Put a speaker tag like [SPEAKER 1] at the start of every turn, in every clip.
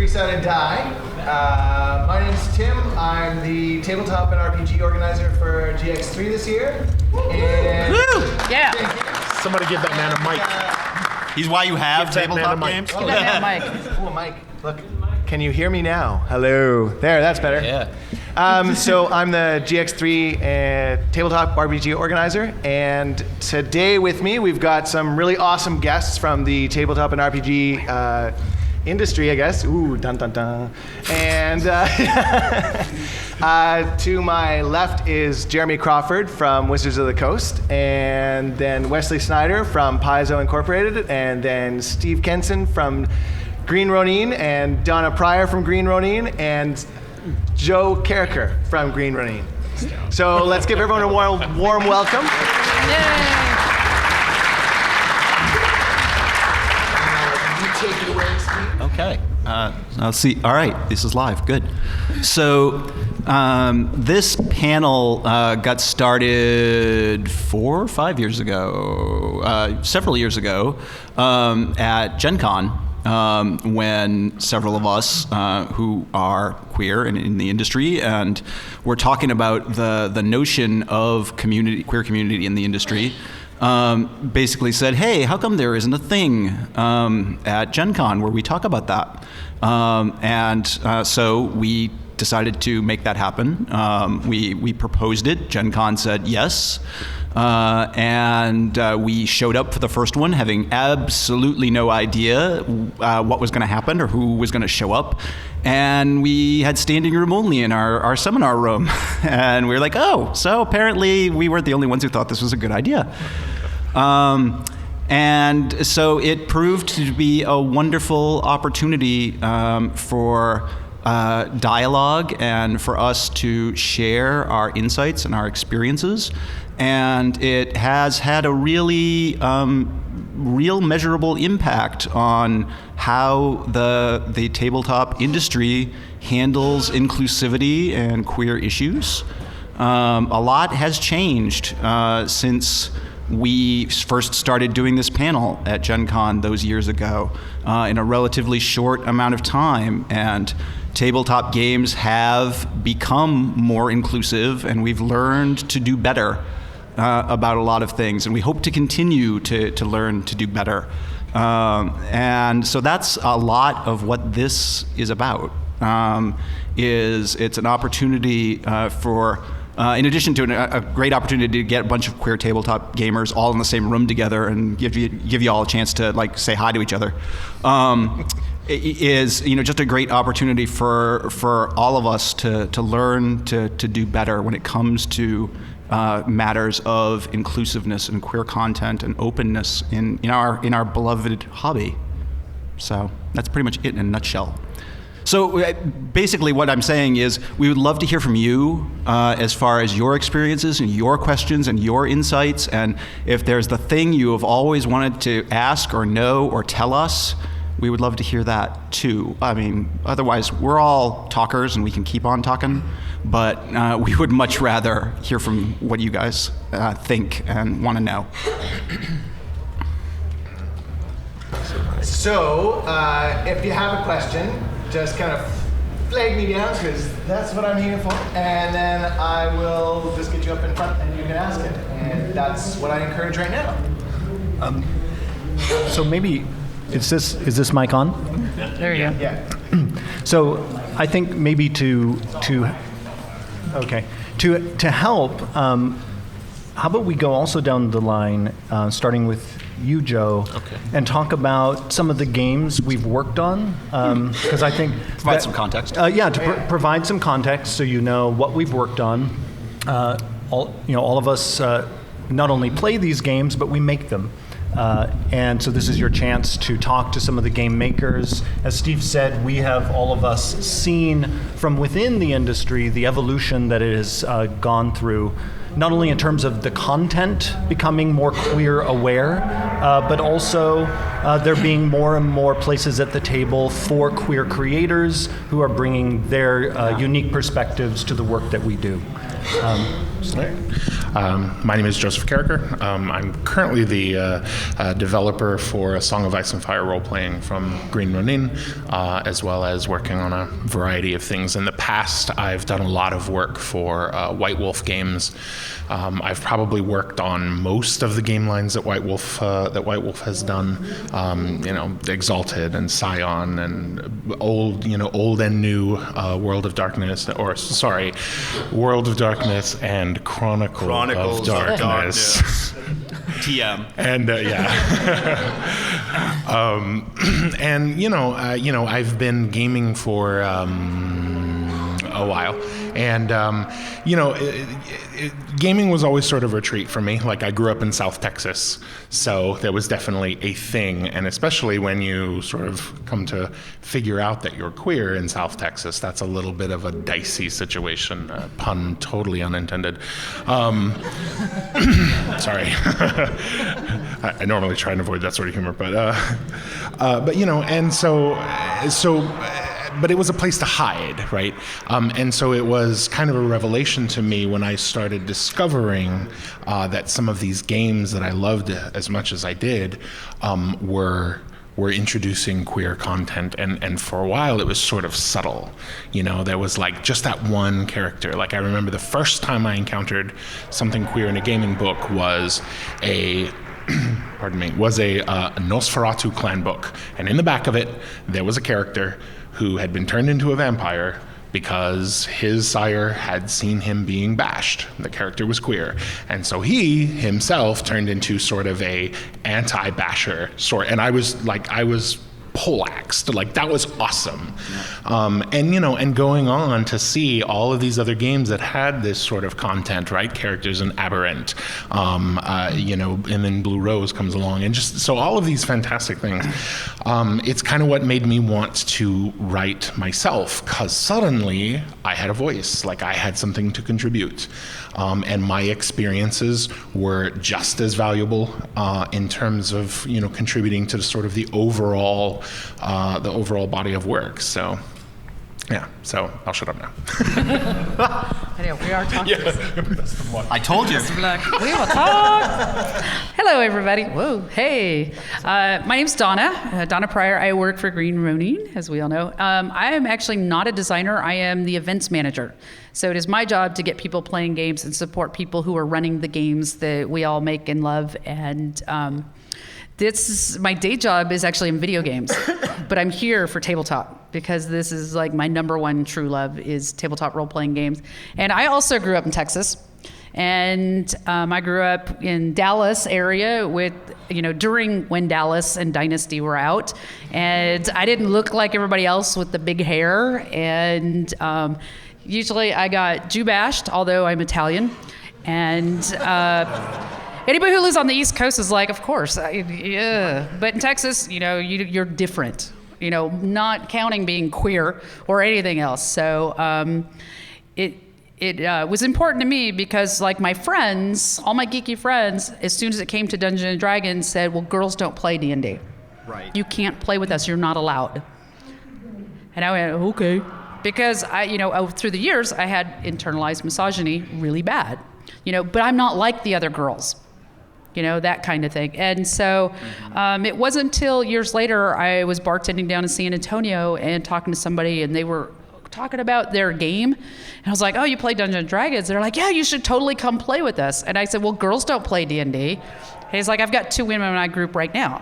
[SPEAKER 1] Three-Sided Die. My name's Tim. I'm the tabletop and RPG organizer for GX3 this year. And
[SPEAKER 2] Yeah.
[SPEAKER 3] Somebody give that man a mic.
[SPEAKER 4] He's why you have tabletop games?
[SPEAKER 2] Give that man a mic.
[SPEAKER 1] Oh, Mike, look. Can you hear me now? Hello. There, that's better.
[SPEAKER 4] Yeah.
[SPEAKER 1] So I'm the GX3 tabletop RPG organizer, and today with me we've got some really awesome guests from the tabletop and RPG industry, I guess. Ooh, dun dun dun. And to my left is Jeremy Crawford from Wizards of the Coast, and then Wesley Schneider from Paizo Incorporated, and then Steve Kenson from Green Ronin, and Donna Prior from Green Ronin, and Joe Carriker from Green Ronin. So let's give everyone a warm welcome.
[SPEAKER 2] Yay.
[SPEAKER 1] You take it away, Steve.
[SPEAKER 4] Okay. Let's see. All right. This is live. Good. So this panel got started 4 or 5 years ago, several years ago, at Gen Con. When several of us who are queer and in the industry, and we're talking about the notion of queer community in the industry, basically said, hey, how come there isn't a thing at Gen Con where we talk about that? So we decided to make that happen. We proposed it. Gen Con said yes. We showed up for the first one having absolutely no idea what was going to happen or who was going to show up. And we had standing room only in our seminar room. And we were like, oh, so apparently we weren't the only ones who thought this was a good idea. And so it proved to be a wonderful opportunity for dialogue and for us to share our insights and our experiences. And it has had a really real measurable impact on how the tabletop industry handles inclusivity and queer issues. A lot has changed since we first started doing this panel at Gen Con those years ago in a relatively short amount of time. And tabletop games have become more inclusive, and we've learned to do better about a lot of things, and we hope to continue to learn to do better. And so that's a lot of what this is about. It's an opportunity for, in addition to a great opportunity to get a bunch of queer tabletop gamers all in the same room together and give you all a chance to say hi to each other. Is just a great opportunity for all of us to learn to do better when it comes to matters of inclusiveness and queer content and openness in our beloved hobby. So that's pretty much it in a nutshell. So basically what I'm saying is we would love to hear from you as far as your experiences and your questions and your insights, and if there's the thing you have always wanted to ask or know or tell us, we would love to hear that too. I mean, otherwise we're all talkers and we can keep on talking, but we would much rather hear from what you guys think and want to know.
[SPEAKER 1] So, if you have a question, just kind of flag me down, because that's what I'm here for, and then I will just get you up in front and you can ask it. And that's what I encourage right now.
[SPEAKER 3] So maybe, is this mic on?
[SPEAKER 2] There you go.
[SPEAKER 1] Yeah.
[SPEAKER 3] So I think maybe to help, how about we go also down the line, starting with you, Joe, and talk about some of the games we've worked on, because I think
[SPEAKER 4] provide some context.
[SPEAKER 3] Provide some context so you know what we've worked on. All of us not only play these games, but we make them. And so this is your chance to talk to some of the game makers. As Steve said, we have all of us seen from within the industry the evolution that it has gone through, not only in terms of the content becoming more queer aware, but also there being more and more places at the table for queer creators who are bringing their unique perspectives to the work that we do.
[SPEAKER 5] My name is Joseph Carriker. I'm currently the developer for A Song of Ice and Fire role-playing from Green Ronin, as well as working on a variety of things. In the past, I've done a lot of work for White Wolf games. I've probably worked on most of the game lines that White Wolf has done. Exalted and Scion and old and new World of Darkness, World of Darkness and Chronicles of Darkness.
[SPEAKER 4] TM.
[SPEAKER 5] And I've been gaming for a while, and gaming was always sort of a treat for me. Like, I grew up in South Texas, so there was definitely a thing, and especially when you sort of come to figure out that you're queer in South Texas, that's a little bit of a dicey situation. Pun totally unintended. Sorry. I normally try and avoid that sort of humor, but but it was a place to hide, right? And so it was kind of a revelation to me when I started discovering that some of these games that I loved as much as I did were introducing queer content, and for a while it was sort of subtle. There was like just that one character. Like, I remember the first time I encountered something queer in a gaming book was a Nosferatu clan book, and in the back of it there was a character who had been turned into a vampire because his sire had seen him being bashed. The character was queer, and so he himself turned into sort of a anti-basher sort. And I was poleaxed. Like, that was awesome. And going on to see all of these other games that had this sort of content, right? Characters in Aberrant, and then Blue Rose comes along, and just so all of these fantastic things. It's kind of what made me want to write myself, because suddenly I had a voice, like I had something to contribute. And my experiences were just as valuable in terms of contributing to the overall body of work. So yeah, so I'll shut up now.
[SPEAKER 2] I know, we are talking.
[SPEAKER 4] I told you.
[SPEAKER 2] We will talk. Hello, everybody. Whoa, hey. My name's Donna Prior. I work for Green Ronin, as we all know. I am actually not a designer. I am the events manager. So it is my job to get people playing games and support people who are running the games that we all make and love. And my day job is actually in video games, but I'm here for tabletop because this is like my number one true love is tabletop role-playing games. And I also grew up in Texas, and I grew up in Dallas area with, during when Dallas and Dynasty were out, and I didn't look like everybody else with the big hair, and usually I got Jew bashed, although I'm Italian, and anybody who lives on the East Coast is like, of course, yeah. But in Texas, you're different, not counting being queer or anything else. So it was important to me because, like, my friends, all my geeky friends, as soon as it came to Dungeons and Dragons, said, well, girls don't play D&D.
[SPEAKER 4] Right.
[SPEAKER 2] You can't play with us. You're not allowed. And I went, okay. Because through the years, I had internalized misogyny really bad, but I'm not like the other girls. That kind of thing. And so it wasn't until years later I was bartending down in San Antonio and talking to somebody, and they were talking about their game. And I was like, oh, you play Dungeons & Dragons? They're like, yeah, you should totally come play with us. And I said, well, girls don't play D&D. He's like, I've got 2 women in my group right now.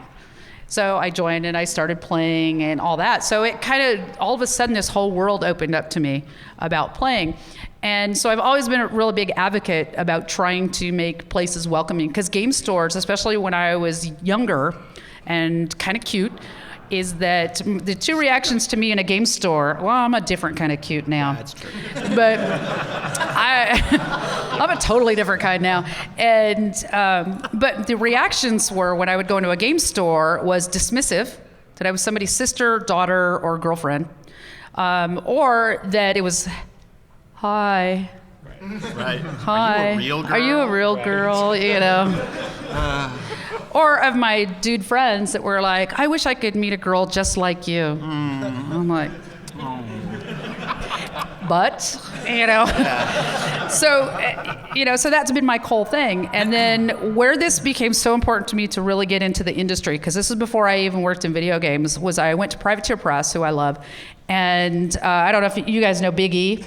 [SPEAKER 2] So I joined and I started playing and all that. So it kind of, all of a sudden, this whole world opened up to me about playing. And so I've always been a really big advocate about trying to make places welcoming, because game stores, especially when I was younger and kind of cute, is that the 2 reactions to me in a game store, well, I'm a different kind of cute now.
[SPEAKER 4] That's true.
[SPEAKER 2] But I'm a totally different kind now. And but the reactions were, when I would go into a game store, was dismissive, that I was somebody's sister, daughter, or girlfriend, or that it was, hi.
[SPEAKER 4] Right.
[SPEAKER 2] Hi.
[SPEAKER 4] Are you a real girl?
[SPEAKER 2] Are you a real girl? Or of my dude friends that were like, I wish I could meet a girl just like you. I'm like, but, you know. So, you know, so that's been my whole thing. And then where this became so important to me to really get into the industry, because this is before I even worked in video games, was I went to Privateer Press, who I love. And I don't know if you guys know Big E.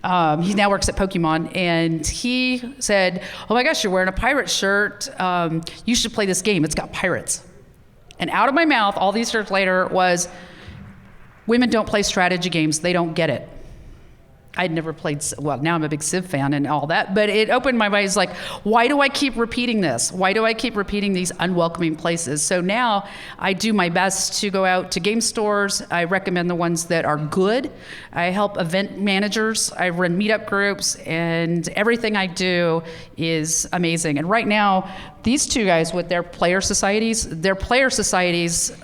[SPEAKER 2] He now works at Pokemon, and he said, "Oh my gosh, you're wearing a pirate shirt. You should play this game. It's got pirates." And out of my mouth, all these years later, was, "Women don't play strategy games. They don't get it." I'd never played, well, now I'm a big Civ fan and all that, but it opened my eyes like, why do I keep repeating this? Why do I keep repeating these unwelcoming places? So now I do my best to go out to game stores. I recommend the ones that are good. I help event managers. I run meetup groups, and everything I do is amazing. And right now, these two guys with their player societies,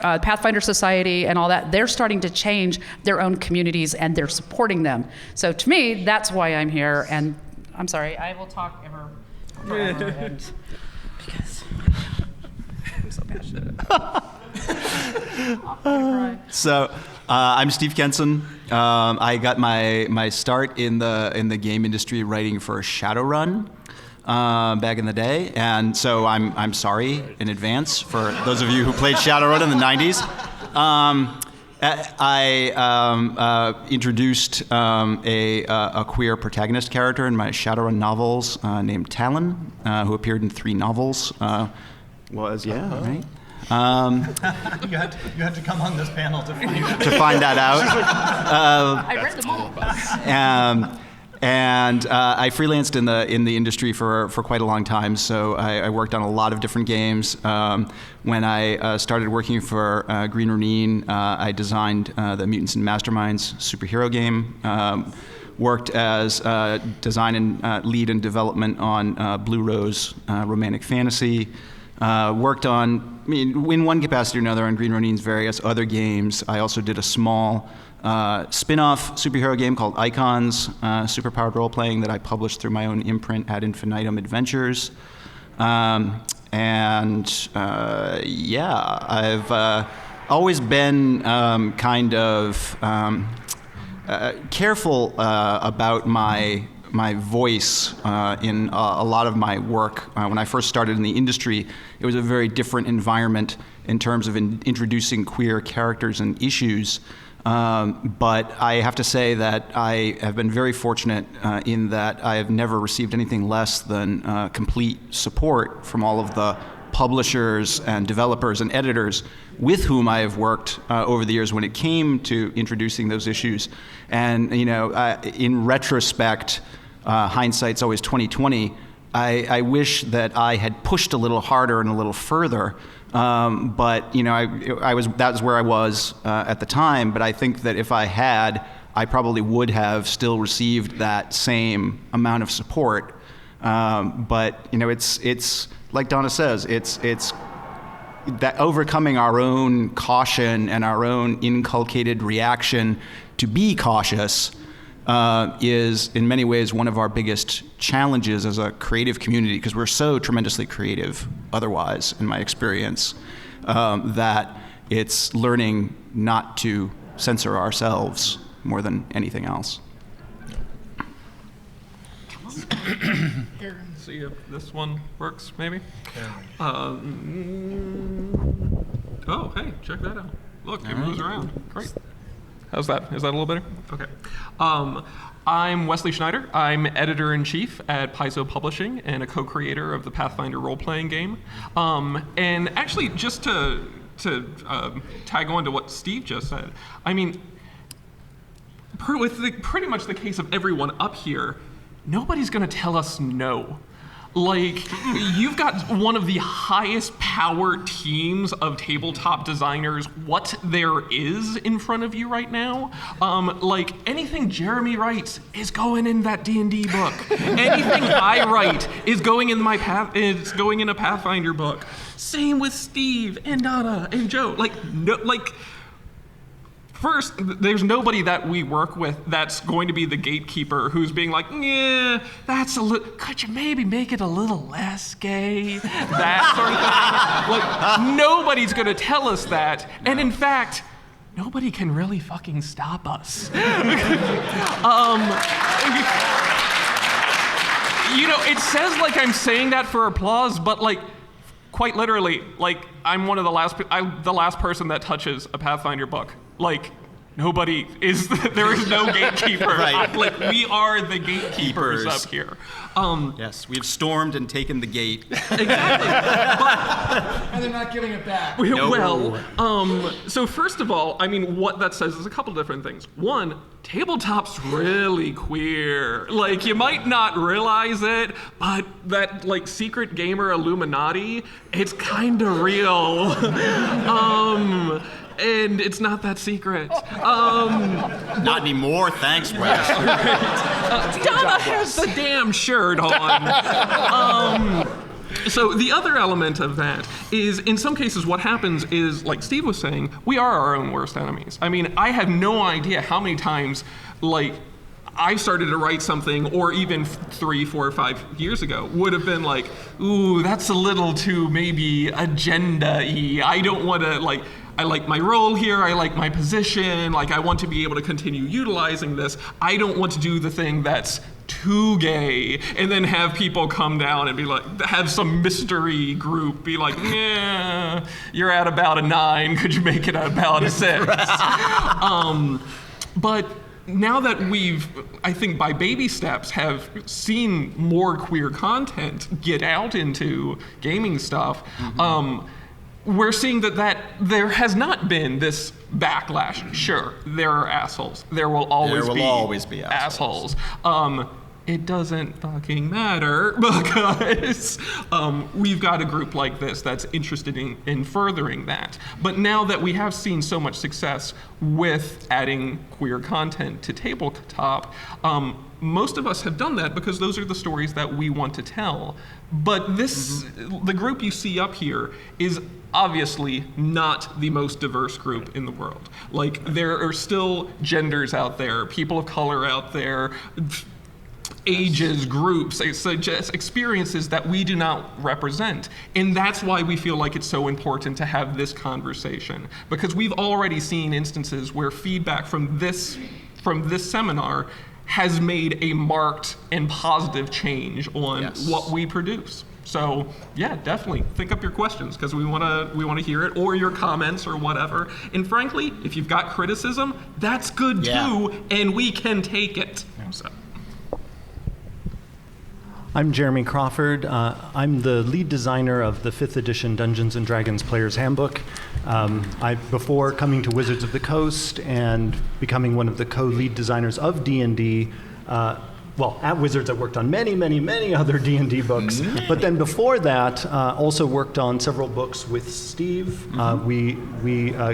[SPEAKER 2] Pathfinder Society and all that, they're starting to change their own communities, and they're supporting them. So to me, that's why I'm here. And I'm sorry, I will talk forever and because I'm so passionate.
[SPEAKER 4] So I'm Steve Kenson. I got my start in the game industry writing for Shadowrun. Back in the day, and so I'm sorry in advance for those of you who played Shadowrun in the 90s. I introduced a queer protagonist character in my Shadowrun novels named Talon, who appeared in 3 novels. Right?
[SPEAKER 3] You had to come on this panel to
[SPEAKER 4] find that out.
[SPEAKER 2] I read them all.
[SPEAKER 4] And I freelanced in the industry for quite a long time, so I worked on a lot of different games. When I started working for Green Ronin, I designed the Mutants and Masterminds superhero game. Worked as design and lead and development on Blue Rose romantic fantasy. Worked on, in one capacity or another, on Green Ronin's various other games. I also did a small spin-off superhero game called Icons, superpowered role-playing that I published through my own imprint, Ad Infinitum Adventures. I've always been kind of careful about my voice in a lot of my work. When I first started in the industry, it was a very different environment in terms of introducing queer characters and issues. But I have to say that I have been very fortunate in that I have never received anything less than complete support from all of the publishers and developers and editors with whom I have worked over the years when it came to introducing those issues. And in retrospect, hindsight's always 20/20. I wish that I had pushed a little harder and a little further. But that was where I was at the time. But I think that if I had, I probably would have still received that same amount of support. But it's like Donna says, it's that overcoming our own caution and our own inculcated reaction to be cautious is in many ways one of our biggest challenges as a creative community, because we're so tremendously creative otherwise, in my experience, that it's learning not to censor ourselves more than anything else.
[SPEAKER 6] Here, see if this one works, maybe. Oh, hey, check that out. Look, it moves around. Great. How's that? Is that a little better? Okay. I'm Wesley Schneider. I'm editor-in-chief at Paizo Publishing and a co-creator of the Pathfinder role-playing game. And actually, just to tag on to what Steve just said, I mean, with pretty much the case of everyone up here, nobody's going to tell us no. Like, you've got one of the highest power teams of tabletop designers what there is in front of you right now. Like, anything Jeremy writes is going in that D&D book. Anything I write is going in a Pathfinder book. Same with Steve and Donna and Joe. First, there's nobody that we work with that's going to be the gatekeeper who's being like, yeah, that's a little, could you maybe make it a little less gay? That sort of thing. Like, nobody's going to tell us that. And in fact, nobody can really fucking stop us. It says like I'm saying that for applause, but like, quite literally, like I'm one of the last person that touches a Pathfinder book. Like, nobody is. There is no gatekeeper.
[SPEAKER 4] Right.
[SPEAKER 6] Like we are the gatekeepers up here.
[SPEAKER 4] Yes, we've stormed and taken the gate.
[SPEAKER 6] Exactly.
[SPEAKER 1] And they're not giving it back.
[SPEAKER 4] No.
[SPEAKER 6] Well, so first of all, I mean, what that says is a couple different things. One, tabletop's really queer. Like, you might not realize it, but that, like, secret gamer Illuminati, it's kind of real. And it's not that secret.
[SPEAKER 4] Not anymore, thanks, Wes.
[SPEAKER 6] Donna has the damn shirt on. So the other element of that is, in some cases, what happens is, like Steve was saying, we are our own worst enemies. I mean, I have no idea how many times, like, I started to write something, or even 3, 4, 5 years ago, would have been like, ooh, that's a little too maybe agenda-y. I don't want to, like, I like my role here, I like my position, like I want to be able to continue utilizing this. I don't want to do the thing that's too gay, and then have people come down and be like, have some mystery group be like, yeah, you're at about a 9, could you make it about a 6? But now that we've, I think by baby steps, have seen more queer content get out into gaming stuff, we're seeing that there has not been this backlash. Sure, there are assholes. There will always be assholes. It doesn't fucking matter because we've got a group like this that's interested in furthering that. But now that we have seen so much success with adding queer content to tabletop, most of us have done that because those are the stories that we want to tell. But the group you see up here is obviously not the most diverse group in the world. Like, there are still genders out there, people of color out there, ages, groups, suggest experiences that we do not represent. And that's why we feel like it's so important to have this conversation, because we've already seen instances where feedback from this seminar has made a marked and positive change on what we produce. So yeah, definitely think up your questions, because we want to hear it, or your comments or whatever. And frankly, if you've got criticism, that's good too, and we can take it. So.
[SPEAKER 3] I'm Jeremy Crawford. I'm the lead designer of the 5th edition Dungeons & Dragons Player's Handbook. Before coming to Wizards of the Coast and becoming one of the co-lead designers of D&D, at Wizards I worked on many, many, many other D&D books. But then before that, also worked on several books with Steve. We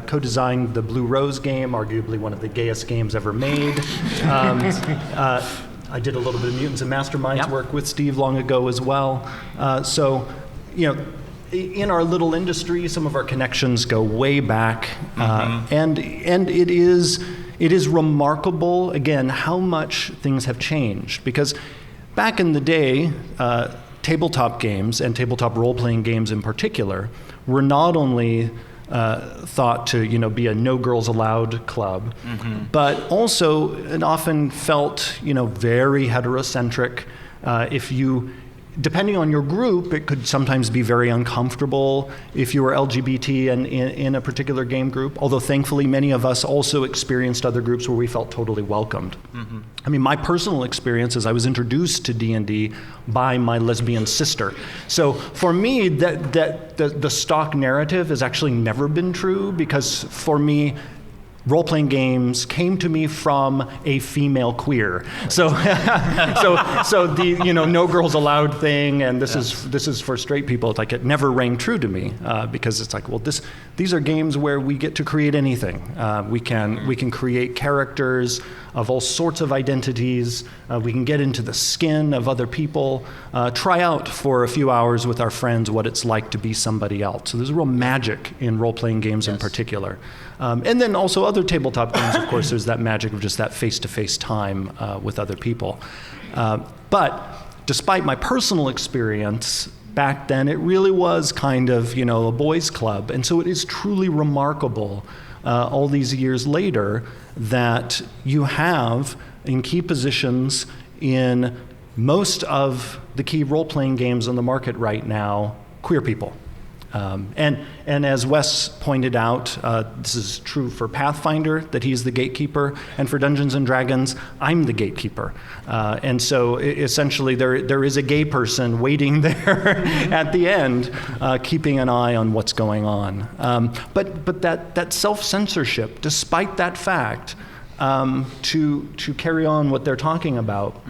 [SPEAKER 3] co-designed the Blue Rose game, arguably one of the gayest games ever made. I did a little bit of Mutants and Masterminds work with Steve long ago as well. In our little industry, some of our connections go way back, and it is remarkable, again, how much things have changed. Because back in the day, tabletop games, and tabletop role-playing games in particular, were not only thought to be a no girls allowed club, but also it often felt very heterocentric. Depending on your group, it could sometimes be very uncomfortable if you were LGBT and in a particular game group, although thankfully many of us also experienced other groups where we felt totally welcomed. I mean, my personal experience is I was introduced to D&D by my lesbian sister. So for me, the stock narrative has actually never been true, because for me, role-playing games came to me from a female queer. So the no girls allowed thing, and this is for straight people. It's like it never rang true to me, because it's like, well, these are games where we get to create anything. We can create characters of all sorts of identities. We can get into the skin of other people, try out for a few hours with our friends what it's like to be somebody else. So there's real magic in role-playing games in particular. And then also other tabletop games, of course, there's that magic of just that face-to-face time with other people. But despite my personal experience, back then it really was kind of, a boys' club. And so it is truly remarkable all these years later, that you have in key positions in most of the key role-playing games on the market right now, queer people. And as Wes pointed out, this is true for Pathfinder, that he's the gatekeeper, and for Dungeons & Dragons, I'm the gatekeeper. And so essentially there is a gay person waiting there at the end, keeping an eye on what's going on. But that self-censorship, despite that fact, to carry on what they're talking about,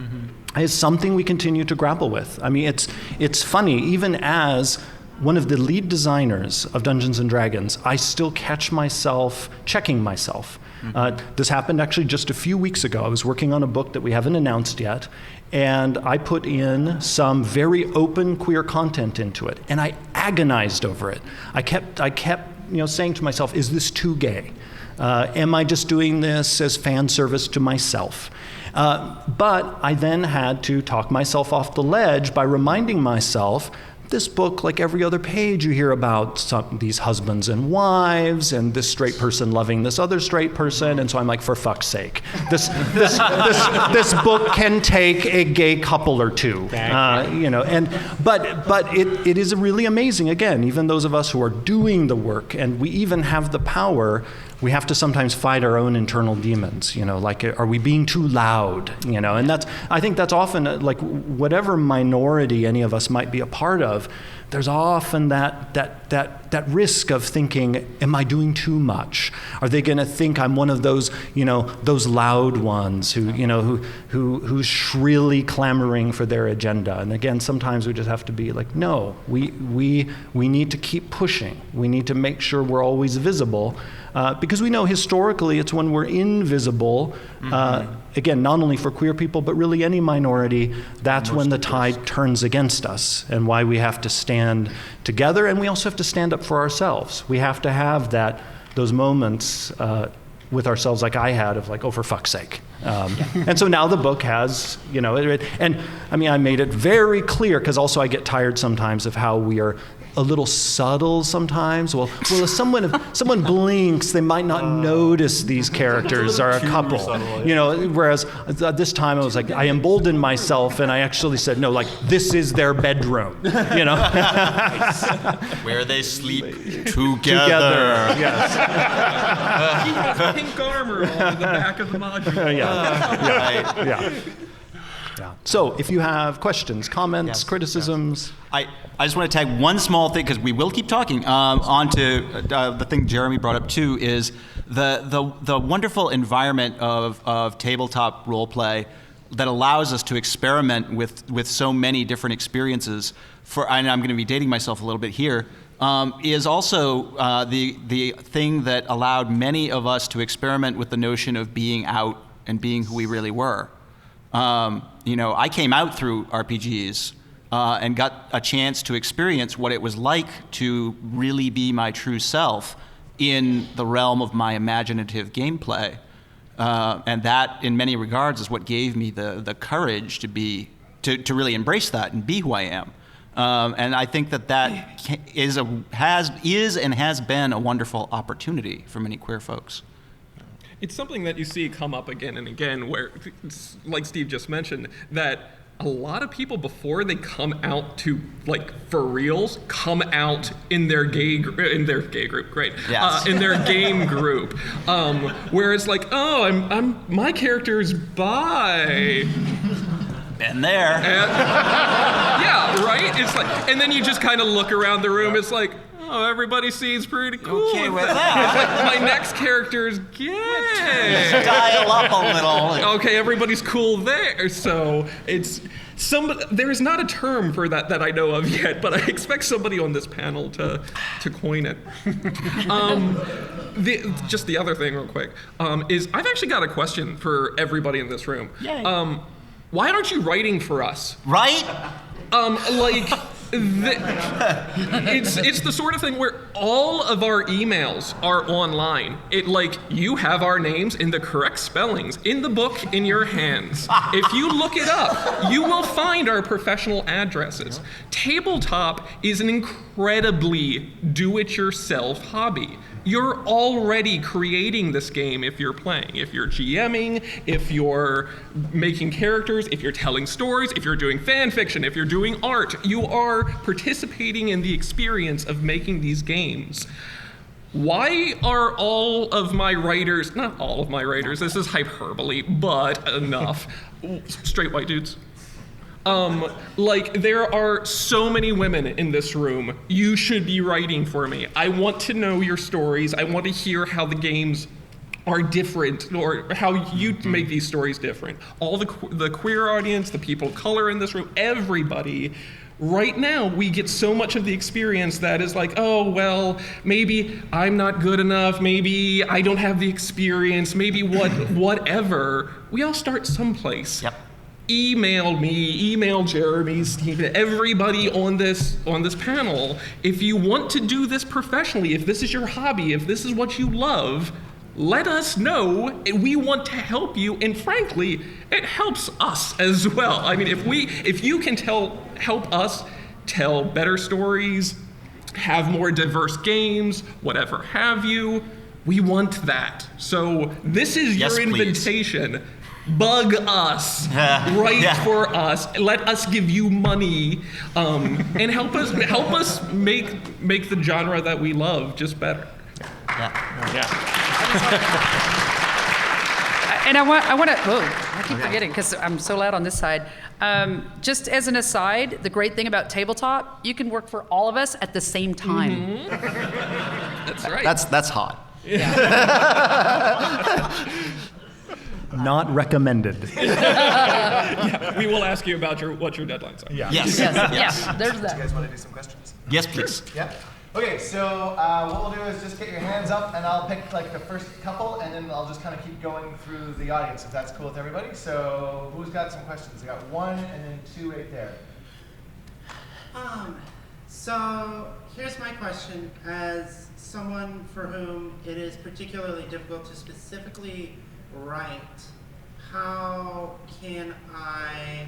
[SPEAKER 3] is something we continue to grapple with. I mean, it's funny, even as one of the lead designers of Dungeons & Dragons, I still catch myself checking myself. This happened actually just a few weeks ago. I was working on a book that we haven't announced yet, and I put in some very open queer content into it, and I agonized over it. I kept saying to myself, is this too gay? Am I just doing this as fan service to myself? But I then had to talk myself off the ledge by reminding myself, this book, like every other page, you hear about these husbands and wives, and this straight person loving this other straight person, and so I'm like, for fuck's sake, this book can take a gay couple or two, but it is really amazing. Again, even those of us who are doing the work, and we even have the power, we have to sometimes fight our own internal demons, like, are we being too loud, and I think that's often, like, whatever minority any of us might be a part of, there's often that risk of thinking, am I doing too much? Are they going to think I'm one of those, those loud ones who's shrilly clamoring for their agenda? And again, sometimes we just have to be like, no, we need to keep pushing. We need to make sure we're always visible, because we know historically it's when we're invisible, again, not only for queer people, but really any minority, that's when the tide turns against us, and why we have to stand together, and we also have to stand up for ourselves. We have to have those moments with ourselves, like I had, of like, oh, for fuck's sake. And so now the book has, and I mean, I made it very clear, because also I get tired sometimes of how we are a little subtle sometimes. Well, if someone blinks, they might not notice these characters are a couple. Whereas at this time I was like, I emboldened myself, and I actually said, no, like, this is their bedroom.
[SPEAKER 4] Where they sleep together.
[SPEAKER 3] Yes.
[SPEAKER 6] He has pink armor on the back of the module.
[SPEAKER 3] Yeah. So if you have questions, comments, criticisms.
[SPEAKER 4] I just want to tag one small thing, because we will keep talking, onto the thing Jeremy brought up too, is the wonderful environment of tabletop role play that allows us to experiment with so many different experiences. And I'm going to be dating myself a little bit here, is also the thing that allowed many of us to experiment with the notion of being out and being who we really were. I came out through RPGs and got a chance to experience what it was like to really be my true self in the realm of my imaginative gameplay. And that, in many regards, is what gave me the courage to really embrace that and be who I am. And I think that is and has been a wonderful opportunity for many queer folks.
[SPEAKER 6] It's something that you see come up again and again, where, like Steve just mentioned, that a lot of people, before they come out to, like, for reals, come out in their gay group, great,
[SPEAKER 4] yes.
[SPEAKER 6] In their game group, where it's like, oh, my character's bi.
[SPEAKER 4] Been there.
[SPEAKER 6] Yeah, right. It's like, and then you just kind of look around the room. It's like, oh, everybody seems pretty cool.
[SPEAKER 4] Okay with that.
[SPEAKER 6] It's like, my next character's gay.
[SPEAKER 4] Dial up a little.
[SPEAKER 6] Okay, everybody's cool there. So there is not a term for that I know of yet, but I expect somebody on this panel to coin it. Just the other thing, real quick, is I've actually got a question for everybody in this room.
[SPEAKER 4] Yay.
[SPEAKER 6] Why aren't you writing for us?
[SPEAKER 4] Right?
[SPEAKER 6] It's the sort of thing where all of our emails are online. You have our names in the correct spellings in the book in your hands. If you look it up, you will find our professional addresses. Tabletop is an incredibly do-it-yourself hobby. you're already creating this game if you're playing. If you're GMing, if you're making characters, if you're telling stories, if you're doing fan fiction, if you're doing art, you are participating in the experience of making these games. Why are all of my writers, not all of my writers, this is hyperbole, but enough, straight white dudes? Like, there are so many women in this room. You should be writing for me. I want to know your stories. I want to hear how the games are different, or how you make these stories different. All the queer audience, the people of color in this room, everybody. Right now, we get so much of the experience that is like, oh, well, maybe I'm not good enough, maybe I don't have the experience, maybe whatever. We all start someplace.
[SPEAKER 4] Yep.
[SPEAKER 6] Email me, email Jeremy, Stephen, everybody on this panel. If you want to do this professionally, if this is your hobby, if this is what you love, let us know. We want to help you, and frankly, it helps us as well. I mean, if you can help us tell better stories, have more diverse games, whatever have you, we want that. So this is your invitation. Please. Bug us, write for us, let us give you money, and help us make the genre that we love just better. Yeah.
[SPEAKER 2] And I want to. I keep forgetting because I'm so loud on this side. Just as an aside, the great thing about tabletop, you can work for all of us at the same time.
[SPEAKER 6] Mm-hmm. That's right.
[SPEAKER 4] That's hot.
[SPEAKER 6] Yeah.
[SPEAKER 3] Not recommended.
[SPEAKER 6] Yeah, we will ask you about what your deadlines are.
[SPEAKER 3] Yeah.
[SPEAKER 4] Yes.
[SPEAKER 2] Yeah, there's that.
[SPEAKER 1] You guys want to do some questions?
[SPEAKER 4] Yes, please.
[SPEAKER 1] Yeah. Okay, so what we'll do is just get your hands up, and I'll pick like the first couple, and then I'll just kind of keep going through the audience, if that's cool with everybody. So who's got some questions? I got one, and then two right there.
[SPEAKER 7] So here's my question. As someone for whom it is particularly difficult to specifically write, how can I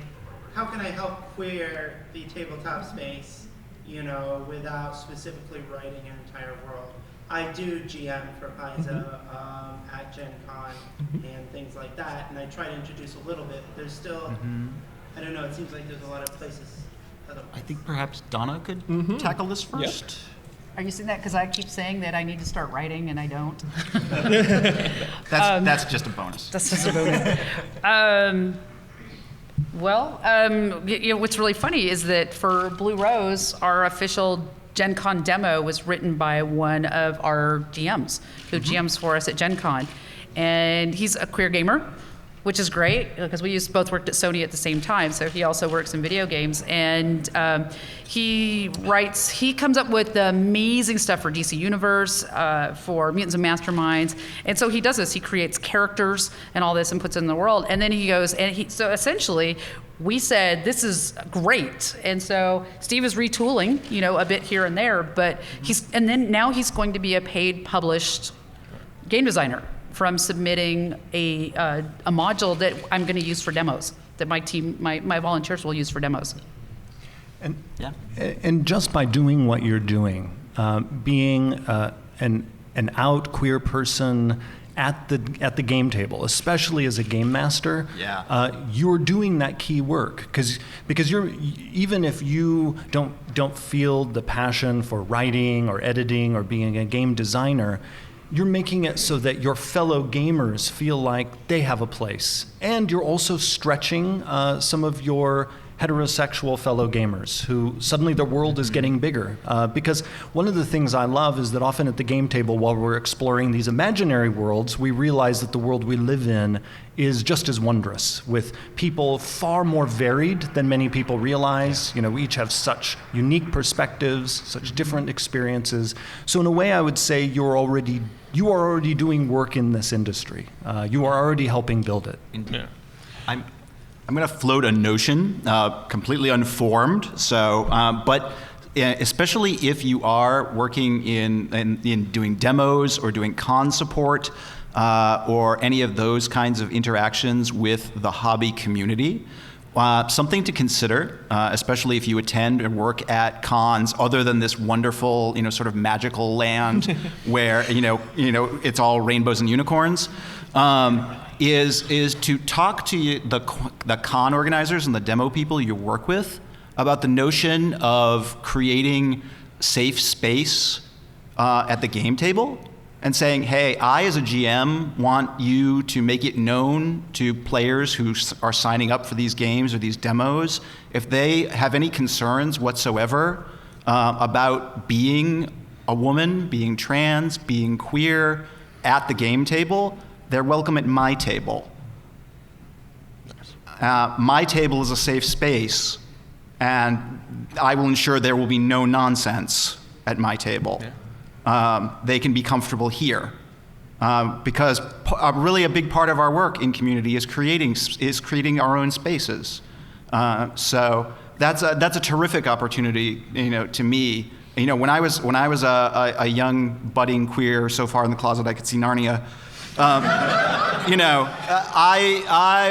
[SPEAKER 7] help queer the tabletop space, without specifically writing an entire world? I do GM for Paizo at Gen Con and things like that, and I try to introduce a little bit. There's still, I don't know, it seems like there's a lot of places.
[SPEAKER 4] I think perhaps Donna could tackle this first.
[SPEAKER 6] Yep.
[SPEAKER 2] Are you saying that because I keep saying that I need to start writing and I don't?
[SPEAKER 4] That's just a bonus.
[SPEAKER 2] That's just a bonus. What's really funny is that for Blue Rose, our official Gen Con demo was written by one of our GMs who GMs for us at Gen Con. And he's a queer gamer, which is great because we both worked at Sony at the same time. So he also works in video games, and he comes up with the amazing stuff for DC Universe, for Mutants and Masterminds. And so he does this, he creates characters and all this and puts it in the world. And then he goes, so essentially we said, this is great. And so Steve is retooling, a bit here and there, but now he's going to be a paid published game designer from submitting a module that I'm going to use for demos, that my team, my volunteers will use for demos.
[SPEAKER 3] And just by doing what you're doing, being an out queer person at the game table, especially as a game master, you're doing that key work because you're, even if you don't feel the passion for writing or editing or being a game designer, you're making it so that your fellow gamers feel like they have a place. And you're also stretching some of your heterosexual fellow gamers who suddenly their world is getting bigger. Because one of the things I love is that often at the game table, while we're exploring these imaginary worlds, we realize that the world we live in is just as wondrous, with people far more varied than many people realize. We each have such unique perspectives, such different experiences. So in a way, I would say you are already doing work in this industry. You are already helping build it.
[SPEAKER 6] Yeah.
[SPEAKER 4] I'm going to float a notion, completely unformed. So, but especially if you are working in doing demos or doing con support or any of those kinds of interactions with the hobby community, something to consider, especially if you attend and work at cons other than this wonderful, sort of magical land where, it's all rainbows and unicorns, is to talk to the con organizers and the demo people you work with about the notion of creating safe space at the game table and saying, hey, I as a GM want you to make it known to players who are signing up for these games or these demos, if they have any concerns whatsoever about being a woman, being trans, being queer at the game table, they're welcome at my table. My table is a safe space, and I will ensure there will be no nonsense at my table. Yeah. They can be comfortable here. Because really a big part of our work in community is creating our own spaces. So that's a terrific opportunity, to me. When I was a young budding queer, so far in the closet I could see Narnia. I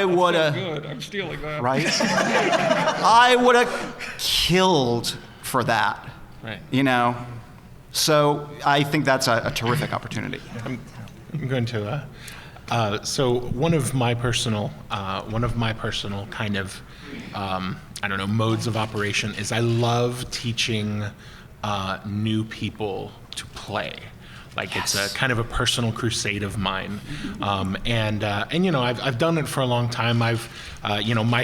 [SPEAKER 4] would have.
[SPEAKER 6] Good. I'm stealing that.
[SPEAKER 4] Right. I would have killed for that.
[SPEAKER 6] Right.
[SPEAKER 4] So I think that's a terrific opportunity.
[SPEAKER 5] I'm going to. So one of my personal kind of modes of operation is I love teaching new people to play. Like It's a kind of a personal crusade of mine, and I've done it for a long time. My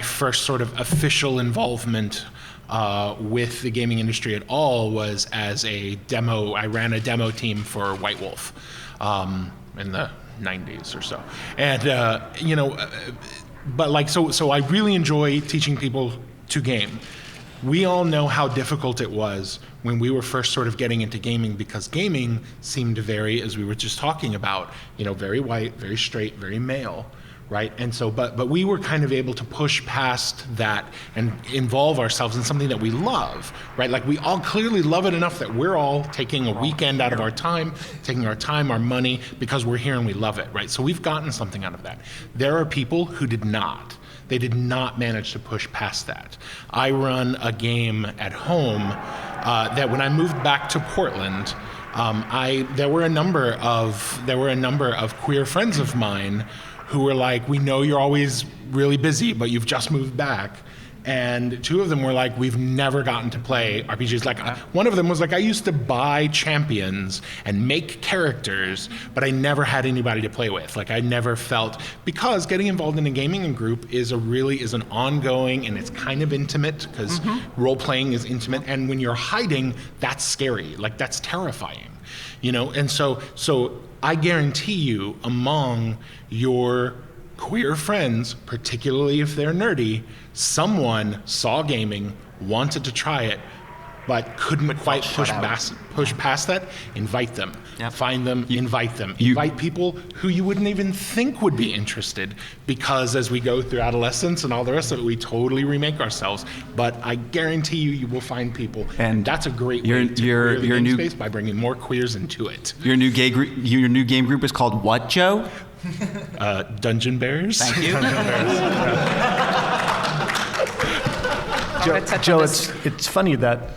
[SPEAKER 5] first sort of official involvement with the gaming industry at all was as a demo. I ran a demo team for White Wolf in the 90s or so, and so I really enjoy teaching people to game. We all know how difficult it was when we were first sort of getting into gaming, because gaming seemed very, as we were just talking about, very white, very straight, very male, right? And so, but we were kind of able to push past that and involve ourselves in something that we love, right? Like we all clearly love it enough that we're all taking a weekend out of our time, our money, because we're here and we love it, right? So we've gotten something out of that. There are people who did not. They did not manage to push past that. I run a game at home that when I moved back to Portland, there were a number of queer friends of mine who were like, we know you're always really busy, but you've just moved back. And two of them were like, we've never gotten to play RPGs. Like one of them was like, I used to buy champions and make characters, but I never had anybody to play with. Like I never felt, because getting involved in a gaming group is an ongoing, and it's kind of intimate, because role-playing is intimate. And when you're hiding, that's scary. Like that's terrifying, And so I guarantee you, among your queer friends, particularly if they're nerdy, someone saw gaming, wanted to try it, but couldn't quite push past that. Invite them. Yep. Find them, invite them. Invite people who you wouldn't even think would be interested, because as we go through adolescence and all the rest of it, we totally remake ourselves. But I guarantee you will find people. And that's a great way to clear the game space by bringing more queers into it.
[SPEAKER 4] Your new game group is called what, Joe?
[SPEAKER 5] Dungeon Bears.
[SPEAKER 4] Thank you.
[SPEAKER 3] Joe, it's funny that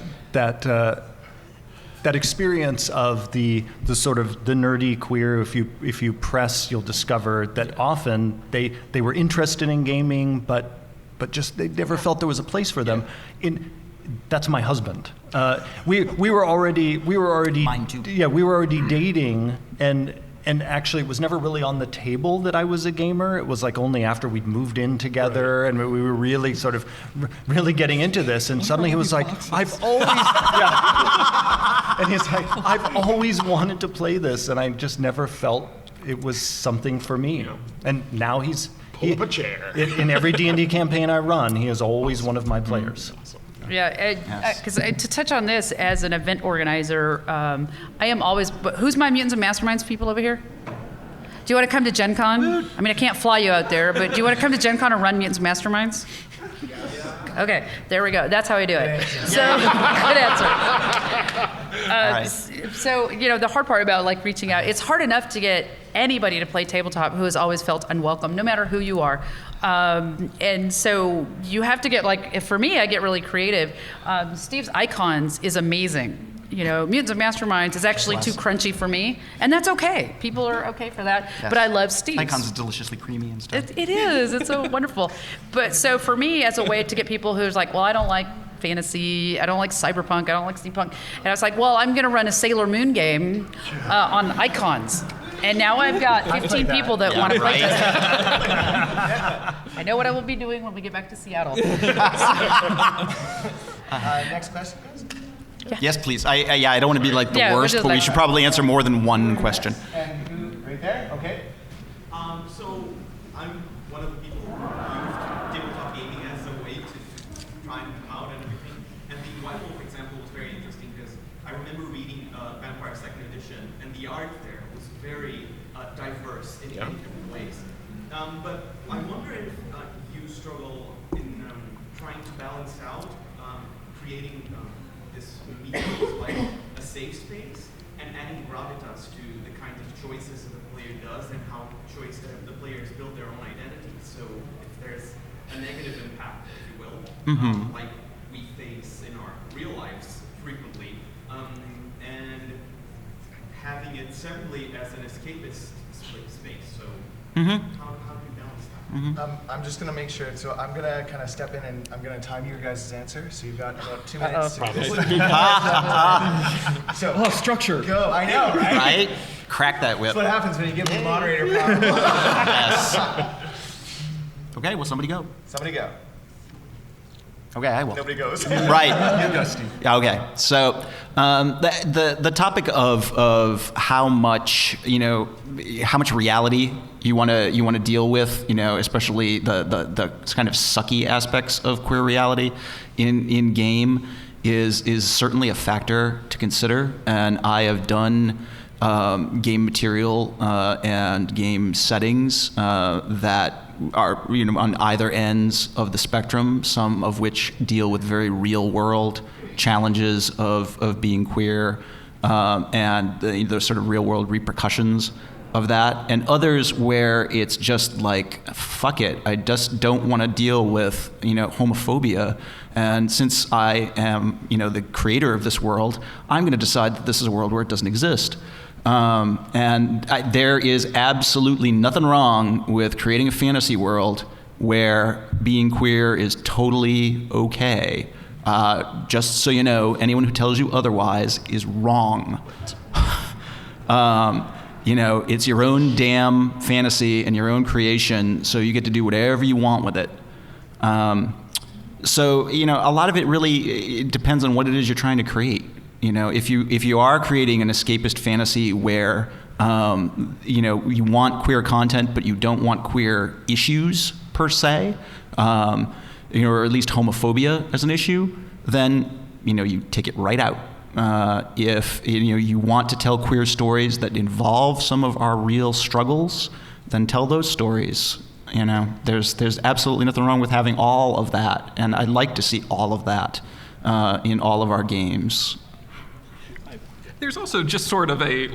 [SPEAKER 3] experience of the sort of the nerdy queer. If you press, you'll discover that often they were interested in gaming, but just they never felt there was a place for them. That's my husband. We were already
[SPEAKER 4] Mine too.
[SPEAKER 3] Yeah, we were already dating, and actually it was never really on the table that I was a gamer. It was like only after we'd moved in together and we were really sort of really getting into this, and suddenly he was like, I've always and he's like, I've always wanted to play this, and I just never felt it was something for me. And now
[SPEAKER 5] pull up a chair.
[SPEAKER 3] In every D&D campaign I run, he is always one of my players.
[SPEAKER 2] Yeah, because to touch on this, as an event organizer, I am always, but who's my Mutants and Masterminds people over here? Do you want to come to Gen Con? I mean, I can't fly you out there, but do you want to come to Gen Con and run Mutants and Masterminds? Okay, there we go. That's how I do it. So, good answer. So, the hard part about like reaching out, it's hard enough to get anybody to play tabletop who has always felt unwelcome, no matter who you are. And so you have to get for me, I get really creative. Steve's Icons is amazing. Mutants and Masterminds is actually too crunchy for me, and that's okay. People are okay for that, but I love Steve's.
[SPEAKER 4] Icons is deliciously creamy and stuff.
[SPEAKER 2] It is. It's so wonderful. But so for me, as a way to get people who's like, well, I don't like fantasy, I don't like cyberpunk, I don't like steampunk, and I was like, well, I'm going to run a Sailor Moon game on Icons. And now I've got 15 people that want to play this. I know what I will be doing when we get back to Seattle.
[SPEAKER 1] Next question, please.
[SPEAKER 2] Yeah.
[SPEAKER 4] Yes, please. I don't want to be like the
[SPEAKER 2] Yeah,
[SPEAKER 4] worst, but we should probably answer more than one question.
[SPEAKER 1] And who, right there? Okay.
[SPEAKER 8] So I'm one of the people who used tabletop gaming as a way to try and come out and everything. And the White Wolf example was very interesting because I remember reading Vampire 2nd Edition, and the art there was very diverse in many different ways. But I wonder if you struggle in trying to balance out creating this medium like a safe space and adding gravitas to the kind of choices that the player does and how the players build their own identity. So if there's a negative impact, if you will, like we face in our real lives frequently, and having it separately as an escapist space. So how do you balance that?
[SPEAKER 1] I'm just going to make sure, so I'm going to kind of step in and I'm going to time your guys' answer. So you've got about 2 minutes. So
[SPEAKER 6] Structure.
[SPEAKER 1] go. I know, right?
[SPEAKER 4] Right? Crack that whip.
[SPEAKER 1] That's what happens when you give the moderator power.
[SPEAKER 4] Yes. Okay, well, somebody go.
[SPEAKER 1] Somebody go.
[SPEAKER 4] Okay, I will.
[SPEAKER 1] Nobody goes.
[SPEAKER 4] Right.
[SPEAKER 1] You go, Steve.
[SPEAKER 4] Yeah, okay. So the topic of how much reality you want to deal with, especially the kind of sucky aspects of queer reality in game is certainly a factor to consider. And I have done game material and game settings that are on either ends of the spectrum, some of which deal with very real world challenges of being queer and the sort of real world repercussions of that, and others where it's just like, fuck it, I just don't want to deal with homophobia, and since I am the creator of this world, I'm going to decide that this is a world where it doesn't exist. There is absolutely nothing wrong with creating a fantasy world where being queer is totally okay. Just so you know, anyone who tells you otherwise is wrong. It's your own damn fantasy and your own creation, so you get to do whatever you want with it. So a lot of it really depends on what it is you're trying to create. If you are creating an escapist fantasy where you want queer content but you don't want queer issues per se, or at least homophobia as an issue, then you take it right out. If you want to tell queer stories that involve some of our real struggles, then tell those stories. There's absolutely nothing wrong with having all of that, and I'd like to see all of that in all of our games.
[SPEAKER 6] There's also just sort of a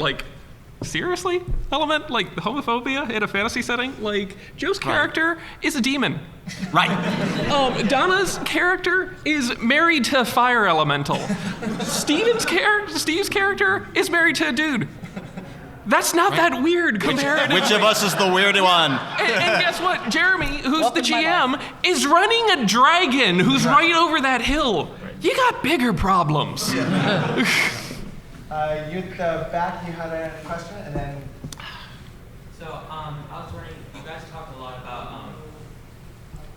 [SPEAKER 6] seriously element, like homophobia in a fantasy setting. Like Joe's character is a demon.
[SPEAKER 4] Right.
[SPEAKER 6] Donna's character is married to a fire elemental. Steve's character is married to a dude. That's not that weird comparatively.
[SPEAKER 4] Which of us is the weird one?
[SPEAKER 6] And guess what? Jeremy, who's the GM, is running a dragon who's right over that hill. You got bigger problems.
[SPEAKER 1] Yeah. You at the back, you had a question, and then...
[SPEAKER 9] So, I was wondering, you guys talked a lot about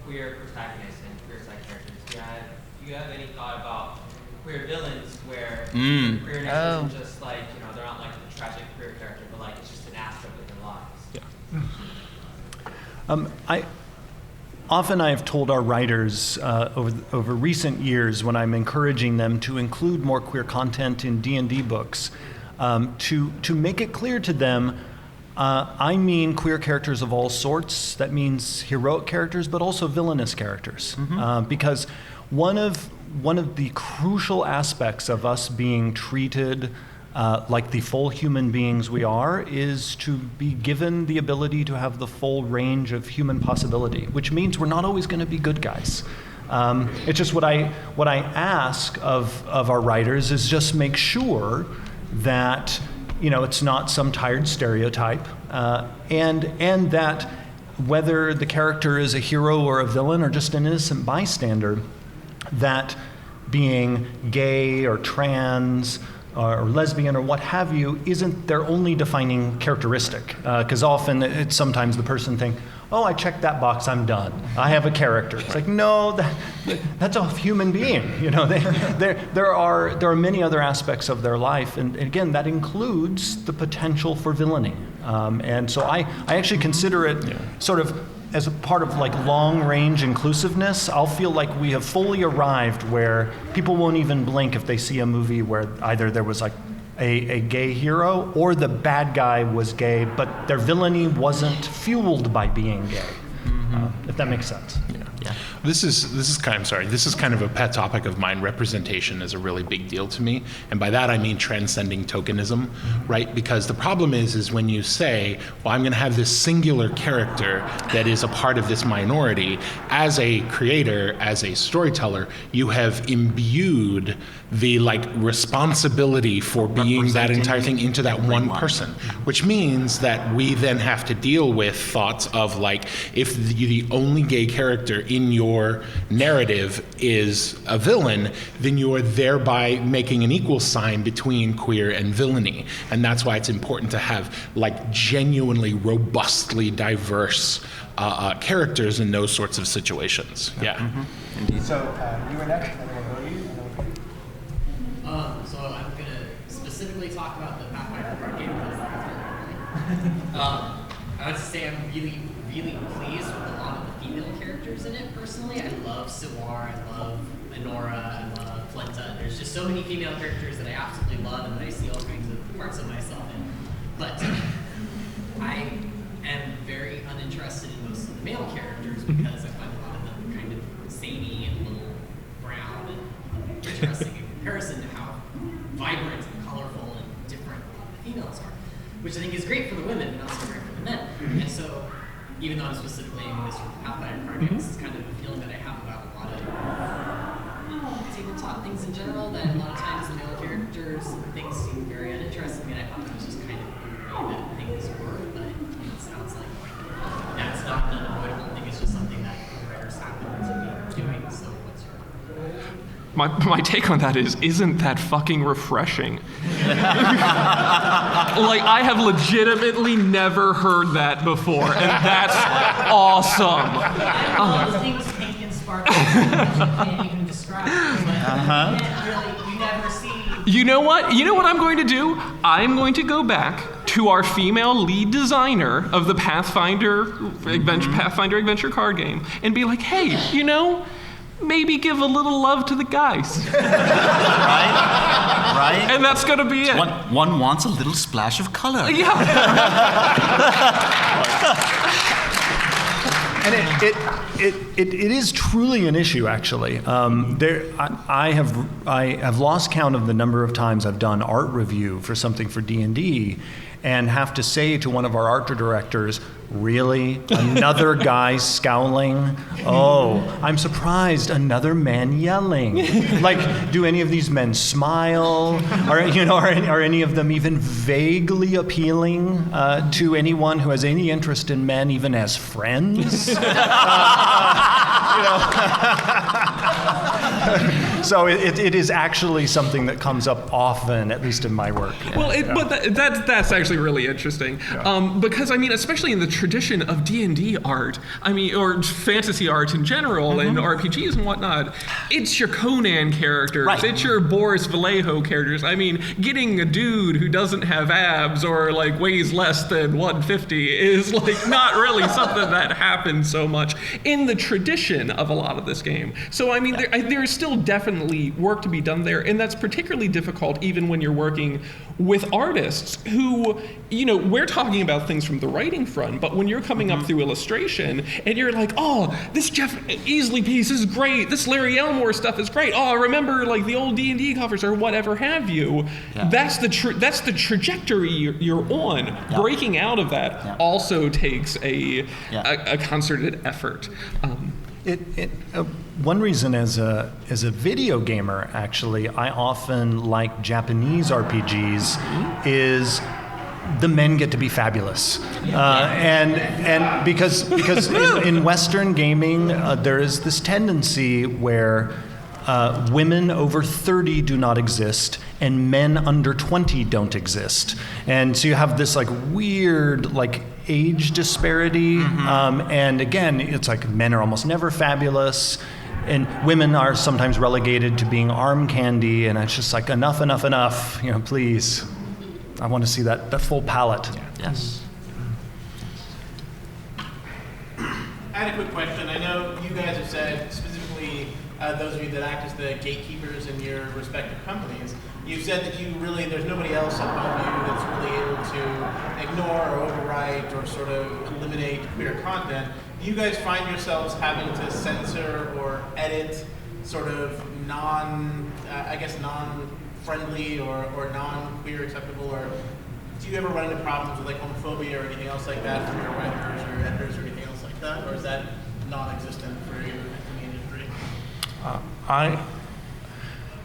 [SPEAKER 9] queer protagonists and queer side characters. Do you have any thought about queer villains where queerness isn't just they're not like the tragic queer character, but it's just an aspect of their lives?
[SPEAKER 3] Often I've told our writers over recent years, when I'm encouraging them to include more queer content in D&D books, to make it clear to them I mean queer characters of all sorts. That means heroic characters, but also villainous characters. Because one of the crucial aspects of us being treated like the full human beings we are is to be given the ability to have the full range of human possibility, which means we're not always going to be good guys. It's just what I ask of our writers is just make sure that it's not some tired stereotype, and that whether the character is a hero or a villain or just an innocent bystander, that being gay or trans or lesbian or what have you isn't their only defining characteristic. Because often it's sometimes the person think, oh, I checked that box, I'm done. I have a character. It's like, no, that's a human being. There are many other aspects of their life, and again, that includes the potential for villainy. And so I actually consider it sort of as a part of like long-range inclusiveness. I'll feel like we have fully arrived where people won't even blink if they see a movie where either there was like a gay hero or the bad guy was gay, but their villainy wasn't fueled by being gay. If that makes sense.
[SPEAKER 5] Yeah. This is kind of a pet topic of mine. Representation is a really big deal to me, and by that I mean transcending tokenism, right? Because the problem is when you say, well, I'm going to have this singular character that is a part of this minority. As a creator, as a storyteller, you have imbued the responsibility for being that entire thing into that one person, which means that we then have to deal with thoughts of if the only gay character in your narrative is a villain, then you are thereby making an equal sign between queer and villainy. And that's why it's important to have genuinely robustly diverse characters in those sorts of situations.
[SPEAKER 1] Indeed. So you were next, and then we'll go to you.
[SPEAKER 10] So I'm going to specifically talk about the Pathfinder card game because I would say I'm really, really pleased with a lot of the female characters in it personally. I love Siwar, I love Enora, I love Flenta. There's just so many female characters that I absolutely love and that I see all kinds of parts of myself in. But I am very uninterested in most of the male characters because I find a lot of them kind of zany and a little brown and interesting in comparison to how vibrant and colorful and different the females are, which I think is great for the women and not so great for the men. And so, even though I'm specifically aiming this with Pathfinder card game, this is kind of a feeling that I have about a lot of tabletop things in general, that a lot of times the male characters and things seem very uninteresting, and I thought that was just kind of the way that things were, but it sounds like that's not an unavoidable thing, it's just something that writers happen to be doing. So what's your...
[SPEAKER 6] My take on that is, isn't that fucking refreshing? I have legitimately never heard that before, and that's awesome.
[SPEAKER 10] I love things pink and sparkling that you can't even describe. But you never see...
[SPEAKER 6] You know what? You know what I'm going to do? I'm going to go back to our female lead designer of the Pathfinder Adventure card game and be like, hey, maybe give a little love to the guys.
[SPEAKER 11] Right?
[SPEAKER 6] And that's going to be it.
[SPEAKER 11] One wants a little splash of color.
[SPEAKER 6] Yeah.
[SPEAKER 3] And it is truly an issue, actually. I have lost count of the number of times I've done art review for something for D&D, and have to say to one of our art directors, really? Another guy scowling? Oh, I'm surprised. Another man yelling. Do any of these men smile? Are any of them even vaguely appealing to anyone who has any interest in men, even as friends? So it is actually something that comes up often, at least in my work.
[SPEAKER 6] But that's actually really interesting, because especially in the tradition of D&D art, or fantasy art in general, and RPGs and whatnot, it's your Conan characters, it's your Boris Vallejo characters. Getting a dude who doesn't have abs or weighs less than 150 is not really something that happens so much in the tradition of a lot of this game. So there is still definitely definitely work to be done there, and that's particularly difficult even when you're working with artists who, we're talking about things from the writing front, but when you're coming up through illustration and you're like, oh, this Jeff Easley piece is great, this Larry Elmore stuff is great, oh, I remember like the old D&D covers or whatever have you, that's the trajectory you're on. Breaking out of that also takes a concerted effort.
[SPEAKER 3] One reason as a video gamer, actually, I often like Japanese RPGs is the men get to be fabulous, and because in Western gaming there is this tendency where women over 30 do not exist and men under 20 don't exist, and so you have this like weird like age disparity, and again it's like men are almost never fabulous and women are sometimes relegated to being arm candy, and it's just like enough, please, I want to see that full palette.
[SPEAKER 4] Yes.
[SPEAKER 12] I had a quick question. I know you guys have said, specifically those of you that act as the gatekeepers in your respective companies, you've said that there's nobody else above you that's really able to ignore or overwrite or sort of eliminate queer content. Do you guys find yourselves having to censor or edit sort of non-friendly or non-queer acceptable, or do you ever run into problems with like homophobia or anything else like that from your writers or editors or anything else like that, or is that non-existent for you in the industry?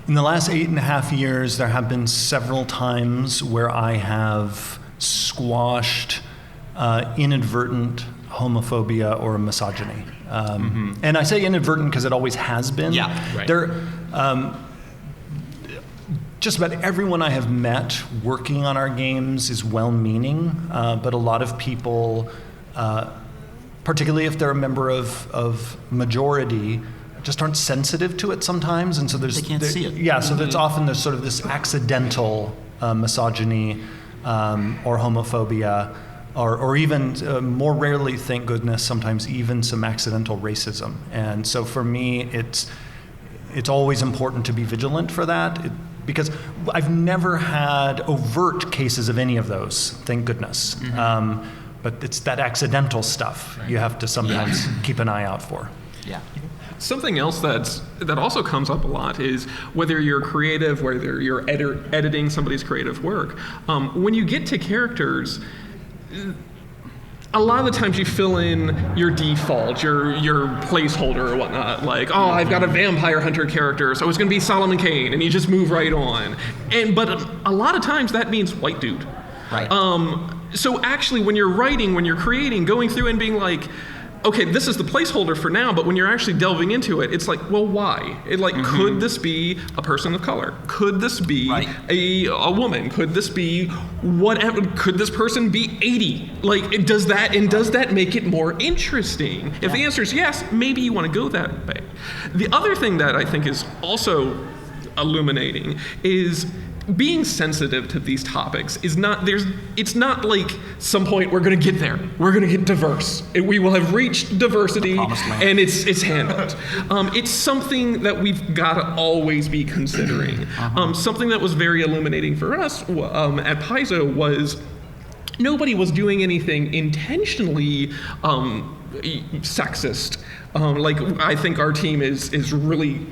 [SPEAKER 3] In the last 8.5 years, there have been several times where I have squashed inadvertent homophobia or misogyny. And I say inadvertent because it always has been. Just about everyone I have met working on our games is well-meaning, but a lot of people, particularly if they're a member of majority, just aren't sensitive to it sometimes, and so they can't see it. Yeah, so there's often there's sort of this accidental misogyny or homophobia, or even more rarely, thank goodness, sometimes even some accidental racism. And so for me, it's always important to be vigilant for that, because I've never had overt cases of any of those, thank goodness. But it's that accidental stuff you have to sometimes keep an eye out for.
[SPEAKER 4] Yeah.
[SPEAKER 6] Something else that also comes up a lot is whether you're creative, whether you're editing somebody's creative work. When you get to characters, a lot of the times you fill in your default, your placeholder or whatnot, like, oh, I've got a vampire hunter character, so it's going to be Solomon Kane, and you just move right on. But a lot of times that means white dude.
[SPEAKER 4] Right.
[SPEAKER 6] So actually, when you're writing, when you're creating, going through and being like, okay, this is the placeholder for now, but when you're actually delving into it, it's like, well, why? Could this be a person of color? Could this be a woman? Could this be whatever? Could this person be 80? Does that make it more interesting? If the answer is yes, maybe you want to go that way. The other thing that I think is also illuminating is being sensitive to these topics is it's not like some point we're going to get there. We're going to get diverse. We will have reached diversity and it's handled. It's something that we've got to always be considering. Something that was very illuminating for us at Paizo was nobody was doing anything intentionally sexist. I think our team is really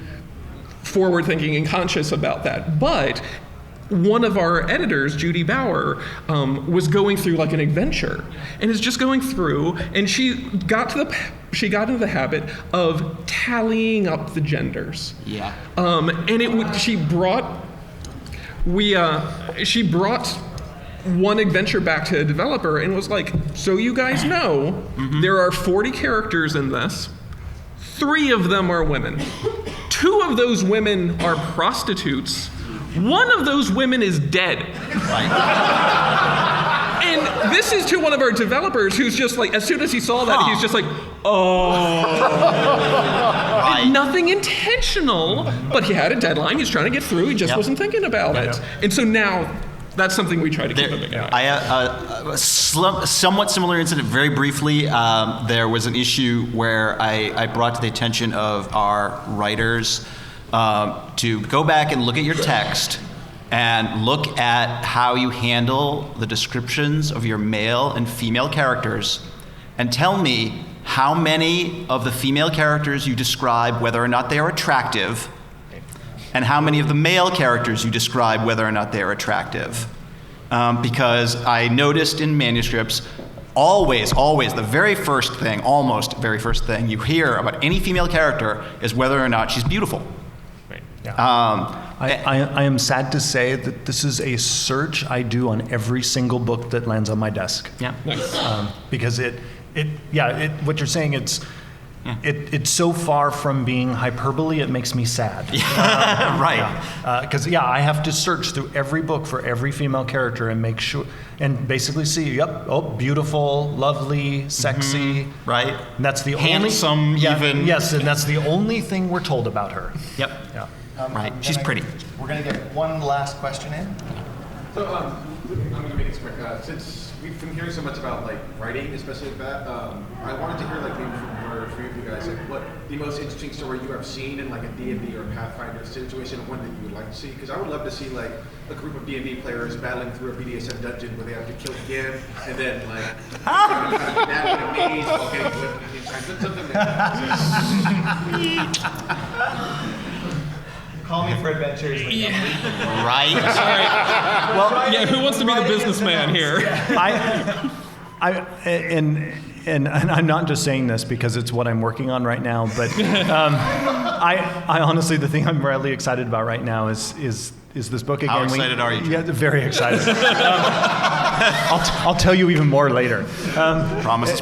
[SPEAKER 6] forward-thinking and conscious about that. But one of our editors, Judy Bauer, was going through like an adventure, and is just going through, and she got into the habit of tallying up the genders.
[SPEAKER 4] Yeah.
[SPEAKER 6] She brought one adventure back to a developer and was like, so you guys know, there are 40 characters in this. 3 of them are women. 2 of those women are prostitutes. 1 of those women is dead. And this is to one of our developers who's just like, as soon as he saw that, he's just like, oh. Nothing intentional, but he had a deadline. He's trying to get through. He just wasn't thinking about it. And so now that's something we try to keep an eye on.
[SPEAKER 4] Somewhat similar incident, very briefly. There was an issue where I brought to the attention of our writers to go back and look at your text and look at how you handle the descriptions of your male and female characters and tell me how many of the female characters you describe whether or not they are attractive and how many of the male characters you describe whether or not they are attractive. Because I noticed in manuscripts, always, the very first thing, almost very first thing you hear about any female character is whether or not she's beautiful.
[SPEAKER 6] Right.
[SPEAKER 3] I am sad to say that this is a search I do on every single book that lands on my desk.
[SPEAKER 4] Yeah.
[SPEAKER 3] Because what you're saying, it's so far from being hyperbole, it makes me sad.
[SPEAKER 4] Right.
[SPEAKER 3] Because I have to search through every book for every female character and make sure, and basically see, beautiful, lovely, sexy.
[SPEAKER 4] Right.
[SPEAKER 3] And that's the
[SPEAKER 4] handsome, even.
[SPEAKER 3] Yes, and that's the only thing we're told about her.
[SPEAKER 4] Yep.
[SPEAKER 3] Yeah.
[SPEAKER 4] Right. She's pretty.
[SPEAKER 1] We're going to get one last question in.
[SPEAKER 13] So I'm going to make it quick. Since we've been hearing so much about like writing, especially that, I wanted to hear like maybe from one or three of you guys, like what the most interesting story you have seen in like a D&D or Pathfinder situation, and one that you would like to see. Because I would love to see like a group of D&D players battling through a BDSM dungeon where they have to kill again, and then like navigate a maze while getting whipped at the same time. That's something that.
[SPEAKER 1] Call me for adventures.
[SPEAKER 4] Right.
[SPEAKER 6] Well, yeah. Who wants to be the businessman here?
[SPEAKER 3] And I'm not just saying this because it's what I'm working on right now, but I honestly, the thing I'm really excited about right now is this book again.
[SPEAKER 4] How excited are you?
[SPEAKER 3] Yeah, very excited. I'll tell you even more later.
[SPEAKER 4] Promises.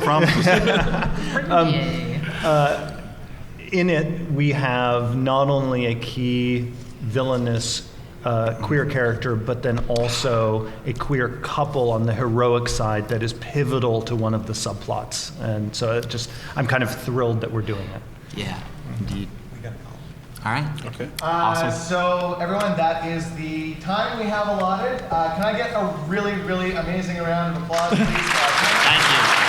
[SPEAKER 3] In it, we have not only a key villainous queer character, but then also a queer couple on the heroic side that is pivotal to one of the subplots. And so I'm kind of thrilled that we're doing it.
[SPEAKER 4] Yeah, indeed. All right.
[SPEAKER 6] Okay.
[SPEAKER 4] Awesome.
[SPEAKER 1] So everyone, that is the time we have allotted. Can I get a really, really amazing round of applause, please?
[SPEAKER 4] Thank you.